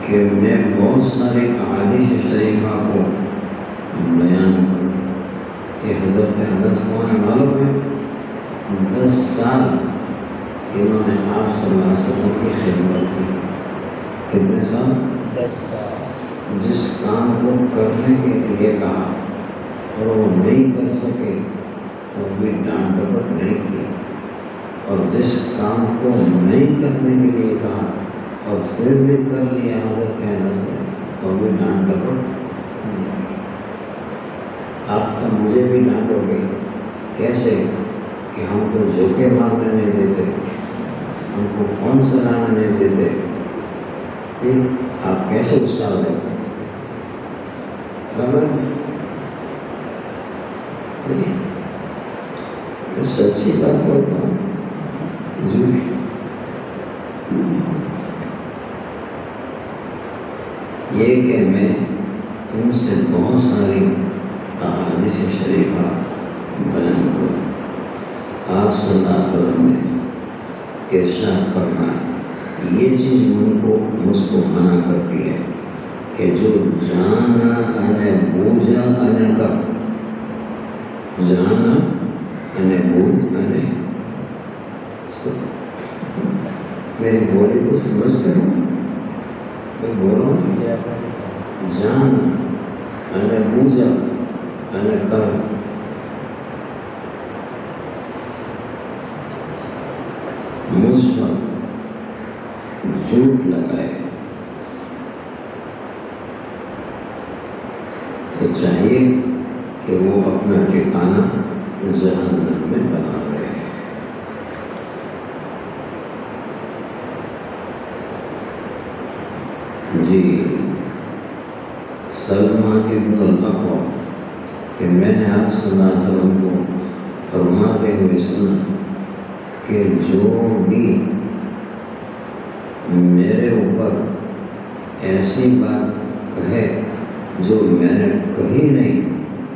کہ میں بہت سارے احادیث شریفہ کو بیان کروں کہ حضرت انس کون ہے معلوم ہے؟ 10 سال انہوں نے آپ صلی اللہ علیہ وسلم کی خدمت کی. کتنے سال؟ 10 سال. جس کام کو کرنے کے لیے کہا اور وہ نہیں کر سکے تو بھی ڈانٹ ڈپٹ نہیں کی، اور جس کام کو نہیں کرنے کے لیے کہا اور پھر بھی کر لیا حضرت انس نے تو بھی ڈانٹ ڈپٹ نہیں کی. آپ تو مجھے بھی ڈانٹو گے کیسے کہ ہم کو جوکے مارنے نہیں دیتے، ہم کو فون چلانا نہیں دیتے، آپ کیسے غصہ ہو جاتے؟ میں سچی بات بولتا ہوں، جھوٹ. یہ کہ میں تم سے بہت ساری احادیث شریفہ بیان کروں. آپ صلی اللہ علیہ وسلم نے ارشاد فرمایا یہ چیز مجھ کو منع کرتی ہے کہ جو جانا انے بوجھا انے کر، جانا انے بوجھ انے. میری بولی کو سمجھتے ہو؟ میں بول رہا ہوں جانا انے بوجھا انے کر. مجھ پر جھوٹ لگائے تو چاہیے کہ وہ اپنا ٹھکانہ جہنم میں بنا رہے ہیں. جی سلمان ابن الاقوع کہ میں نے آپ صلی اللہ علیہ وسلم کو فرماتے ہوئے سنا کہ جو بھی میرے اوپر ایسی بات کہے جو میں نے کہی نہیں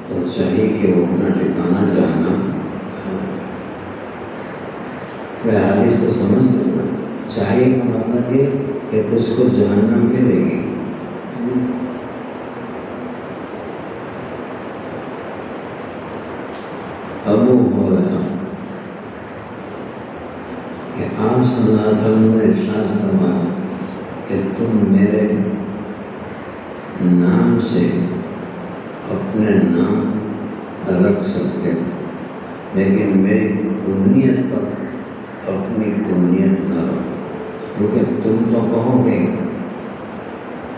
تو چاہیے کہ وہ اپنا ٹھکانہ جہنم. میں حدیث تو سمجھتے ہوں، چاہیے کا مطلب یہ کہ تجھ کو جہنم ملے گی. ابو ہریرہ کہ آپ صلی اللہ علیہ وسلم نے ارشاد فرمایا کہ تم میرے نام سے اپنے نام رکھ سکتے ہو لیکن میری کنیت پر اپنی کنیت نہ رکھو، کیونکہ تم تو کہو گے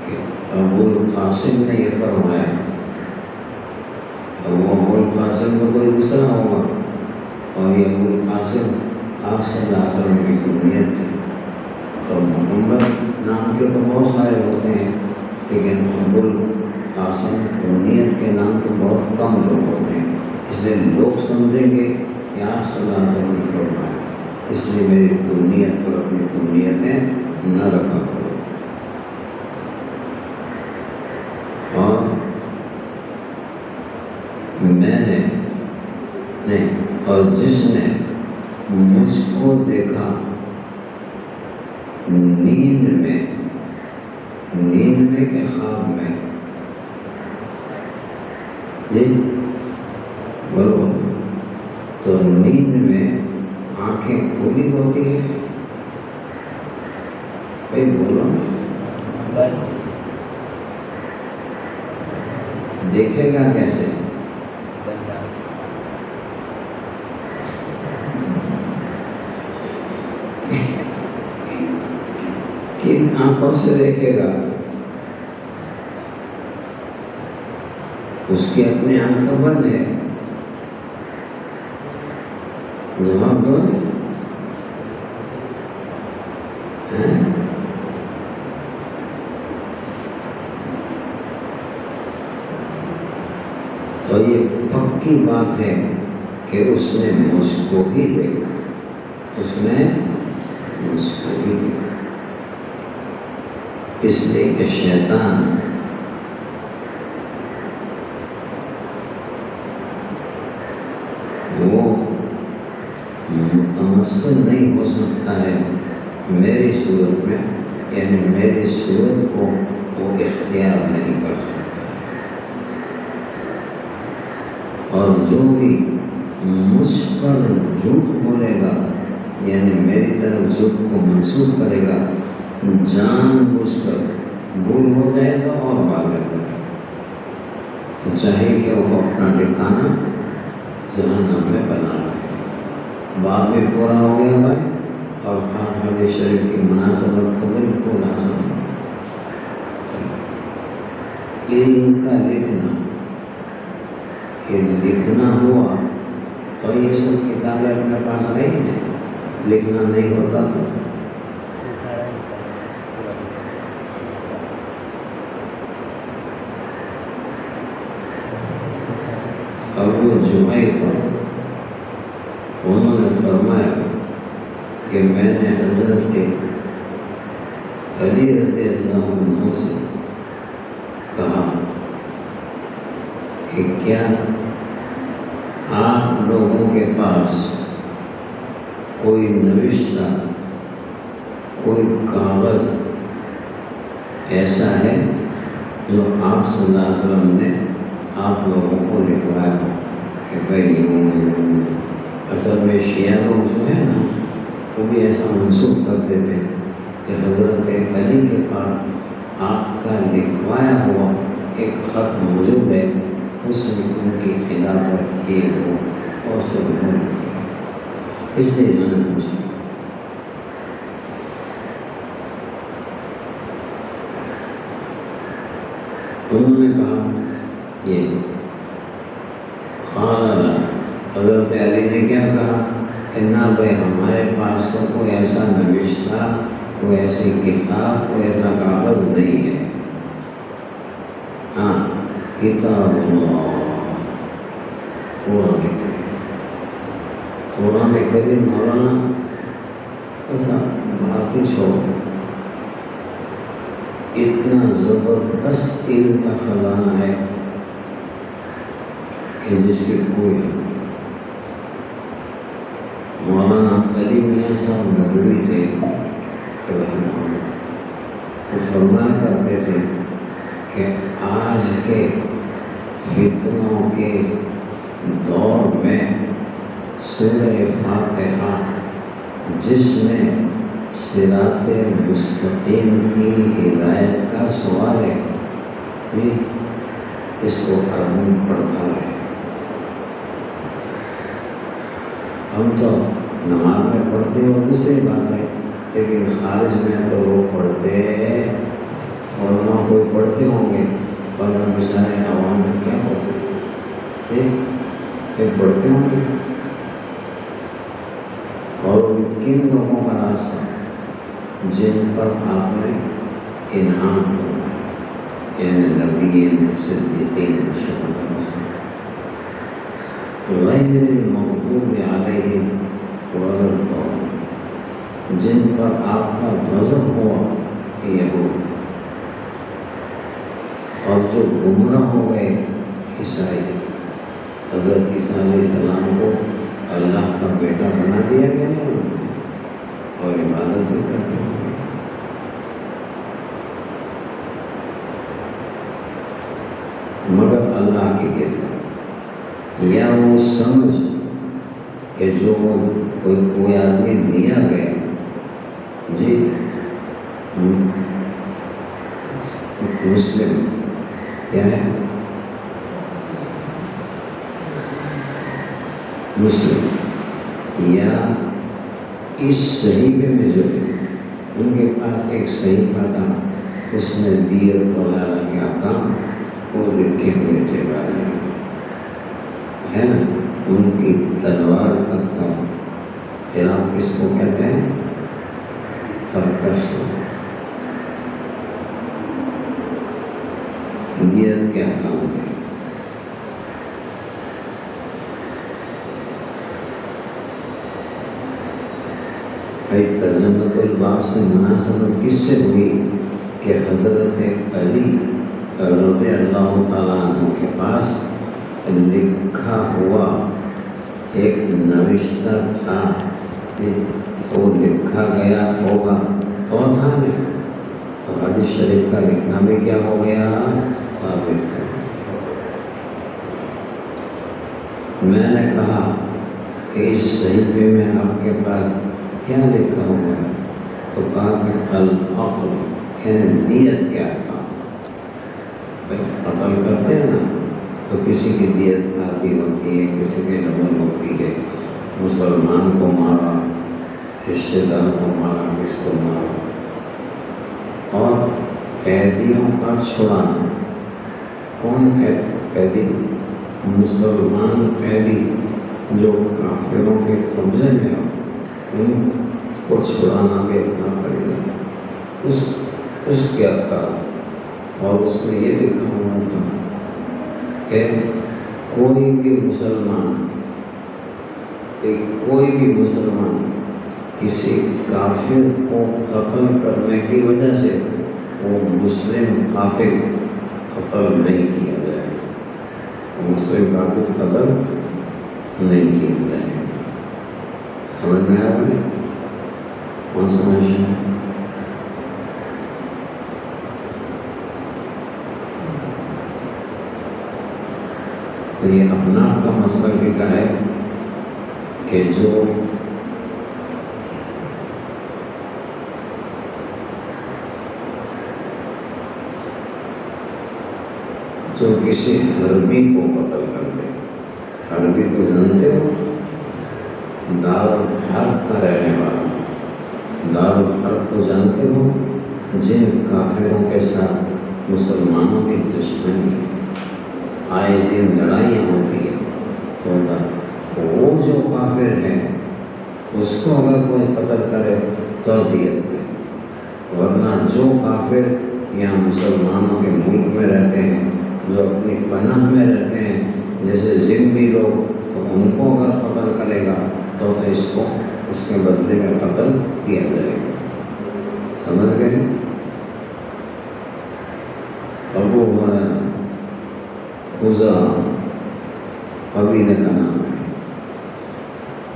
کہ ابو القاسم نے یہ فرمایا، وہ ابو القاسم میں کوئی دوسرا ہوگا اور یہ ابو القاسم آپ صلی اللہ علیہ وسلم کی کنیت ہے. اور محمد نام کے تو بہت سارے ہوتے ہیں لیکن ابو القاسم کنیت کے نام تو بہت کم لوگ ہوتے ہیں، اس لیے لوگ سمجھیں گے کہ آپ صلی اللہ علیہ وسلم نے فرمایا. اس لیے میری کنیت پر اپنی کنیتیں نہ رکھا کرو. اور میں نے نہیں، اور جس نے مجھ کو دیکھا نیند میں کے خواب میں، بولو تو نیند میں آنکھیں کھلی ہوتی ہے. بھائی بولو دیکھے گا کیسے؟ کن آنکھوں سے دیکھے گا؟ اس کی اپنی آنکھ بند ہے. جواب دو. اور یہ پکی بات ہے کہ اس نے مجھ کو ہی دیکھا، اس نے مجھ کو ہی دیکھا. اس لیے کہ شیطان وہ متمثل نہیں ہو سکتا ہے میری صورت میں یعنی میری صورت کو وہ اختیار نہیں کر سکتا، اور جو بھی مجھ پر جھوٹ بولے گا یعنی میری طرف جھوٹ کو منسوخ کرے گا، جان بوجھ کر بھول ہو جائے گا اور بھاگے گا، تو چاہیے کہ وہ اپنا ٹھکانا جہنم میں بنا رہے۔ باب بھی پورا ہو گیا بھائی، اور حدیث شریف کی مناسبت کو بالکل آسان ہے۔ ان کا لکھنا کہ لکھنا ہوا تو یہ سب کتابیں اپنے پاس رہی ہیں، لکھنا نہیں ہوتا تو ابو جمیفہ انہوں نے فرمایا کہ میں نے حضرت علی رضی اللہ عنہ سے کہا کہ کیا آپ لوگوں کے پاس کوئی نوشتہ کوئی کاغذ ایسا ہے جو آپ صلی اللہ علیہ وسلم نے آپ لوگوں کو لکھوایا کہ بھائی اصل میں شیعہ لوگ جو ہے نا وہ بھی ایسا منسوخ کرتے تھے کہ حضرت علی کے پاس آپ کا لکھوایا ہوا ایک خط موجود ہے، اس میں ان کی خلافت کیے ہو اور سب ہو، اس لیے میں نے پوچھا۔ انہوں نے کہا یہ خالہ حضرت علی نے کیا کہا کہ نہ بھائی ہمارے پاس تو کوئی ایسا نوشتہ، کوئی ایسی کتاب، کوئی ایسا کاغذ نہیں ہے۔ ہاں کتاب قرآن کریم مولانا ایسا بات ہی چھوڑ، اتنا زبردست علم کا خزانہ ہے کہ جس کی کوئی مولانا علی میاں صاحب ندوی تھے، وہ فرمایا کرتے تھے کہ آج کے فتنوں کے دور میں سورہ فاتحہ جس میں صراط مستقیم کی ہدایت کا سوال ہے، اس کو آدمی پڑھتا ہے۔ ہم تو نماز میں پڑھتے ہو دوسری بات ہے، لیکن خارج میں تو وہ پڑھتے اور وہاں کوئی پڑھتے ہوں گے، اور ہم بیچارے عوام میں کیا پڑھتے پڑھتے ہوں گے۔ اور کن لوگوں کا راستہ جن پر آپ نے انعام کرنا، یعنی نبیین، صدیقین، شہداء، غیر المغضوب علیہم ولا الضالین، جن پر آپ کا غضب ہوا یہود، اور جو گمراہ ہو گئے عیسائی۔ حضرت عیسیٰ علیہ السلام کو اللہ کا بیٹا بنا دیا گیا اور عبادت بھی کرتے ہیں، مگر اللہ کی کرپا یا وہ سمجھ کہ جو کوئی آدمی دیا گیا جی مسلم کیا ہے، مسلم، یا اس صحیفے میں جو ان کے پاس ایک صحیفہ تھا، اس میں دیت وغیرہ کے احکام وہ لکھے ہوئے تھے، ہے نا، ان کی تلوار کا کام، پھر آپ کس کو کہتے ہیں، ترکش، دیت کے احکام تھے۔ ترجمۃ الباب سے مناسبت کس سے ہوئی کہ حضرت علی رضی اللہ تعالیٰ عنہ کے پاس لکھا ہوا ایک نوشتہ تھا، وہ لکھا گیا ہوگا تو تھا نہیں، تو حدیث شریف کا لکھنا بھی کیا ہو گیا؟ ثابت ہے۔ میں نے کہا کہ اس صحیفے میں آپ کے پاس کیا لکھا ہوا ہے؟ تو کہا کہ العقل، یعنی دیت کیا تھا؟ قتل کرتے ہیں نا تو کسی کی دیت آتی ہوتی ہے، کسی کی ڈبل ہوتی ہے۔ مسلمان کو مارا، رشتے دار کو مارا، کس کو مارا، اور قیدیوں کا چھڑانا۔ کون قیدی؟ مسلمان قیدی جو کافروں کے قبضے میں ہو، ان کو چھڑانا بھی اتنا پڑے گا۔ اس کیا تھا؟ اور اس میں یہ لکھا ہوا تھا کہ کوئی بھی مسلمان کسی کافر کو قتل کرنے کی وجہ سے وہ مسلم قاتل قتل نہیں کیا جائے، مسلم قاتل قتل نہیں کیا جائے۔ سمجھ میں آیا بھائی؟ کون سمجھ؟ تو یہ اپنا کا مسئلہ کیا ہے کہ جو کسی حربی کو قتل کر دے۔ حربی کو جانتے ہو؟ دارالحرب کا رہنے والا۔ دارالحرب کو جانتے ہو؟ جن کافروں کے ساتھ مسلمانوں کی دشمنی ہے، آئے دن لڑائیاں ہوتی ہے، تو وہ جو کافر ہے اس کو اگر کوئی قتل کرے تو دیت ہے، ورنہ جو کافر یہاں مسلمانوں کے ملک میں رہتے ہیں، جو اپنی پناہ میں رہتے ہیں، جیسے ذمہ لوگ، تو ان کو اگر قتل کرے گا تو اس کے بدلے میں قتل کیا جائے گا۔ سمجھ گئے؟ ابو خزاع قبیلے کا نام ہے۔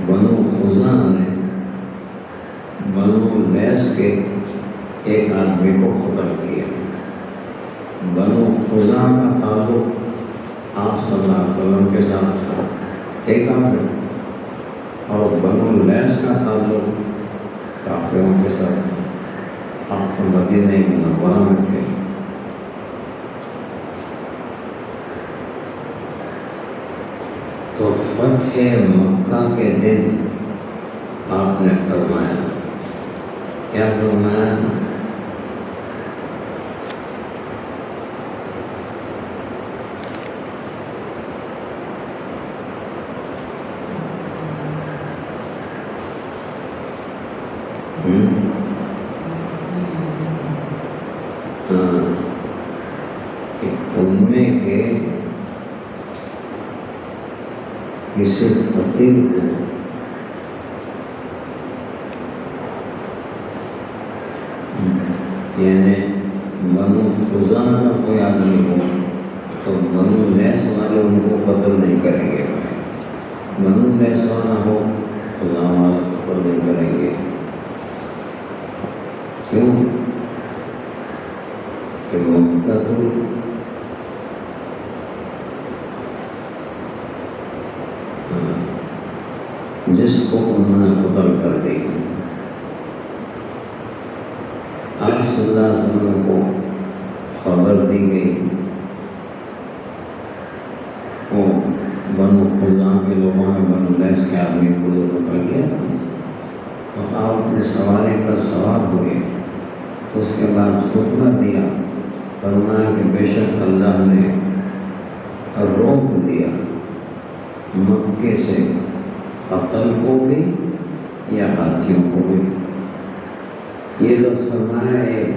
بنو خزاع نے بنو لیث کے ایک آدمی کو قتل کیا۔ بنو خزاع کا تعلق آپ صلی اللہ علیہ وسلم کے ساتھ تھا، ایک آدمی، اور بنو لیث کا تعلق کافروں کے ساتھ تھا۔ آپ تو مدینہ منورہ میں تھے۔ تو فتح مکہ کے دن آپ نے فرمایا، کیا فرمایا؟ ان میں کے کسی فقیر کو یعنی بنو خزاع کا کوئی آدمی ہو تو بنو لیث والے ان کو قتل نہیں کریں گے۔ بنو لیث والا ہو خزاع والا قتل نہیں کریں گے۔ کیوں؟ کہ مکہ تو جس کو انہوں نے قتل کر دی، آپ صلی اللہ علیہ وسلم کو خبر دی گئی، وہ بنو خزاع کے لوگوں نے بنو لیث کے آدمی کو جو قتل کیا، تو آپ نے سواری پر سوار ہوئے، اس کے بعد خطبہ دیا، فرمایا کہ بے شک اللہ نے روک دیا مکے سے قتل کو بھی یا ہاتھیوں کو بھی۔ یہ لوگ سرمایہ ایک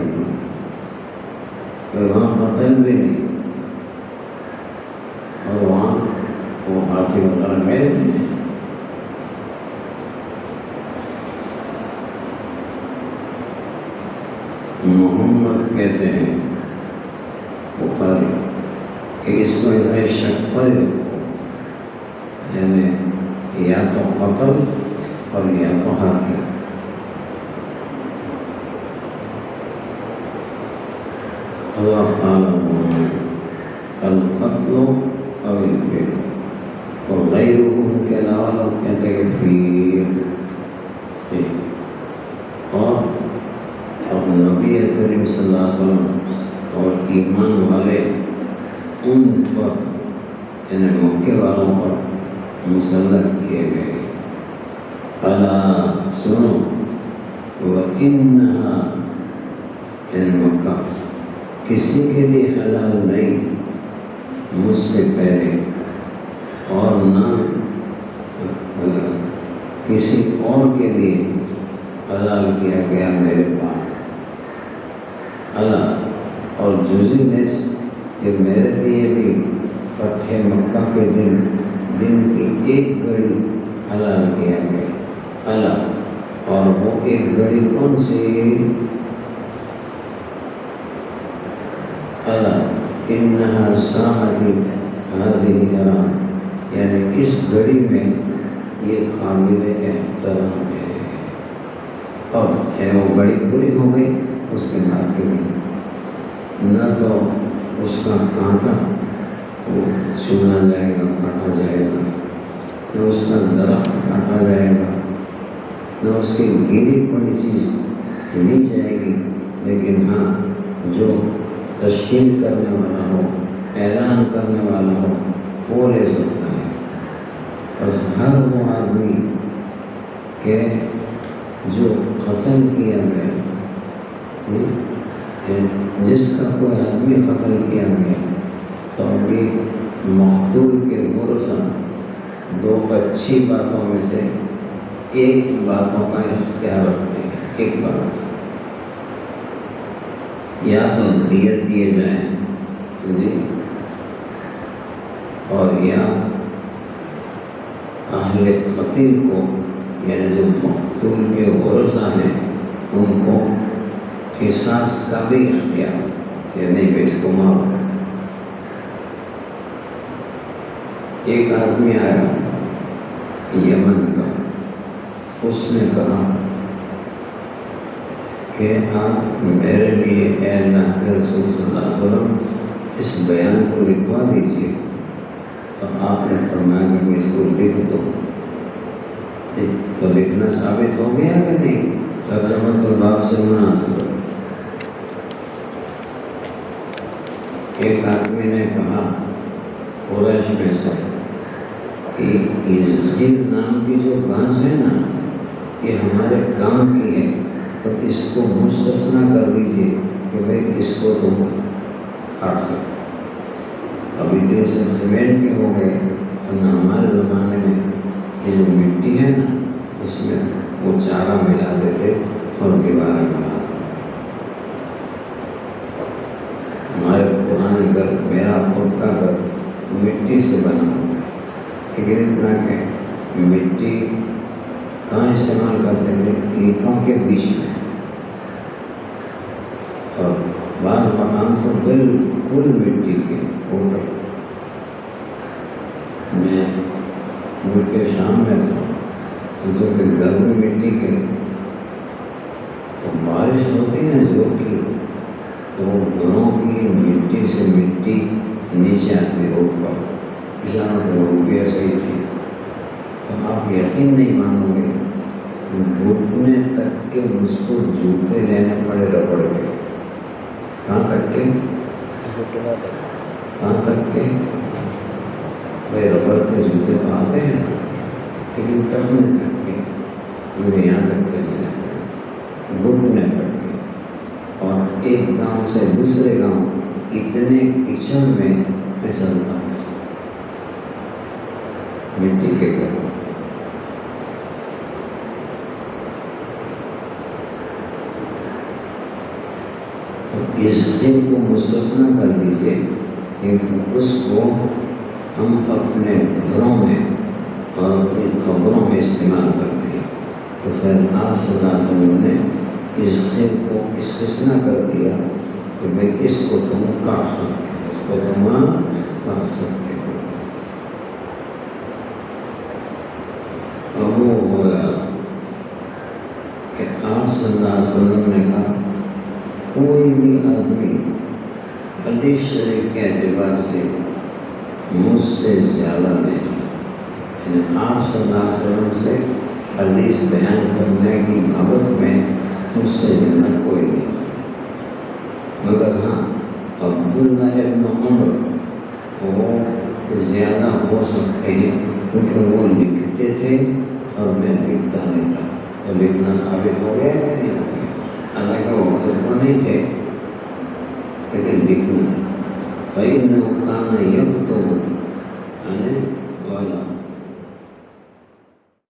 کہ وہاں قتل بھی نہیں اور وہاں وہ ہاتھی وغیرہ میرے بھی نہیں۔ محمد کہتے ہیں بخاری کہ اس کو اتنے شک پر یعنی یا تو قتل اور یا تو ہاتھی۔ القتل اور البیع اور غیر ان کے علاوہ لوگ کہتے ہیں پیر. اور نبی کریم صلی اللہ علیہ وسلم اور ایمان والے ان پر یعنی مکے والوں پر مسلط کیے گئے. الا سنو وَإِنَّهَا مکہ کسی کے لیے حلال نہیں مجھ سے پہلے اور نہ کسی اور کے لیے حلال کیا گیا میرے پاس. اللہ اور جزی نیس کہ میرے لیے بھی فتح مکہ کے دن کی ایک گھڑی حلال کیا گیا. اللہ اور وہ ایک گھڑی کون سی؟ اللہ انہا ساعتی ہذہ حرام یعنی اس گھڑی میں یہ قابل احترام ہے. اور وہ گھڑی پوری ہو گئی اس کے بعد نہ تو اس کا کانٹا وہ چنا جائے گا کاٹا جائے گا، نہ اس کا درخت کاٹا جائے گا، نہ اس کی گری پڑی چیز لی جائے گی. لیکن ہاں جو تشہیر کرنے والا ہو، اعلان کرنے والا ہو وہ لے سکتا ہے. بس ہر وہ آدمی کہ جو قتل کیا گیا، جس کا کوئی آدمی قتل کیا گیا تو ابھی مقتول کے ورثہ دو اچھی باتوں میں سے ایک باتوں کا اختیار رکھتے ہیں. ایک بات یا تو دیت دیے جائیں جی، اور یا اہل قتل کو یعنی جو مقتول کے ورثہ ہیں ان کو قصاص کا بھی اختیار کہ نہیں بھائی اس کو مارو. ایک آدمی آیا یمن کا، اس نے کہا کہ آپ میرے لیے اے اللہ کے رسول صلی اللہ علیہ وسلم اس بیان کو لکھوا دیجیے. تو آپ نے فرمایا کہ میں اس کو لکھ دو. تو لکھنا ثابت ہو گیا کہ نہیں؟ ترجمۃ الباب سے مناسب. ایک آدمی نے کہا قریش میں سے کہ یزید نام کی جو گھاس ہے نا یہ ہمارے کام کی ہے، تو اس کو مستثنا کر دیجیے کہ بھائی اس کو تم کاٹ سکتے. ابھی دیش سیمنٹ کے ہو گئے، ورنہ ہمارے زمانے میں یہ جو مٹی ہے نا اس میں وہ چارہ ملا دیتے اور دیواریں بنا دیتے. ہمارے پرانے گھر، میرا خود کا گھر مٹی سے بنا ہوا ہے، لیکن اتنا کہ مٹی کہاں استعمال کرتے تھے؟ اینٹوں کے بیچ میں. اور بعض مکان تو بالکل مٹی کے اوپر. میں ملک کے شام میں تھا، جو کہ گھر میں مٹی کے، تو بارش ہوتی ہے زور کی تو گھروں کی مٹی سے مٹی نیچے آتی روڈ پر. کسانوں کو روپیہ صحیح تھی. تو آپ یقین نہیں مانو گے گھٹنے تک کے مجھ کو جوتے لینے پڑے ربڑ کے. کہاں تک کے؟ کہاں تک کے؟ بھائی ربڑ کے جوتے تو آتے ہیں لیکن کرنے تک کے مجھے یہاں تک کے لینے پڑے گھٹنے تک کے. اور ایک گاؤں سے دوسرے گاؤں اتنے کچڑ میں چلتا ہے مٹی کے گھر. تو اس دن کو مستثنا کر دیجیے کہ اس کو ہم اپنے گھروں میں اور اپنی خبروں میں استعمال کرتے ہیں. تو پھر آپ صلی اللہ علیہ وسلم نے اس دن کو استثنا کر دیا کہ بھائی اس کو تم کاٹ سکتے ہو، اس کو تم کاٹ سکتے ہو. اب وہ ہوا کہ آپ صلی اللہ علیہ وسلم نے کہا کوئی بھی آدمی حدیث شریف کے اعتبار سے مجھ سے زیادہ نہیں، یعنی آپ صلی اللہ علیہ وسلم سے حدیث بیان کرنے کی بابت میں مجھ سے زیادہ کوئی نہیں، مگر ہاں عبداللہ ابن عمر وہ زیادہ ہو سکتے ہیں کیونکہ وہ لکھتے تھے اور میں لکھتا نہیں تھا، تو لکھنا ثابت ہو گیا یا نہیں ہو گیا؟ حالانکہ وہ اکثر